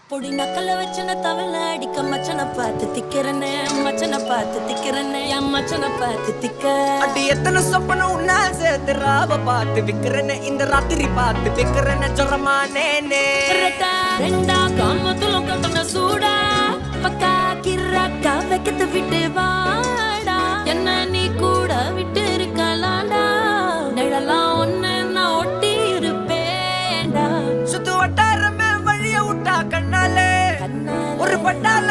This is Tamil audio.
பொடி நக்கல வச்சன தவள அடிக்க மச்சனை பார்த்து திக்கிறனே மச்சனை பார்த்து திக்கிறனே என் மச்சனை பார்த்து திக்க அடி எத்தனை சொப்பனம் உன்னா சேர்த்து ராவ பார்த்து விக்கிறனே இந்த ராத்திரி பார்த்து விக்கிறனே ஜொரமானே ரெண்டா காமத்துலம் கட்டண சூடா பக்கா கிராக்கா வைக்கத்து விட்டு வாடா என்ன நீ கூட விட்டு இருக்கலாடா நிழலாம் ஒன்னு நான் ஒட்டி இருப்பேன்டா சுத்து வட்டாரமே வழிய விட்டா கண்ணாலே ஒரு பட்டால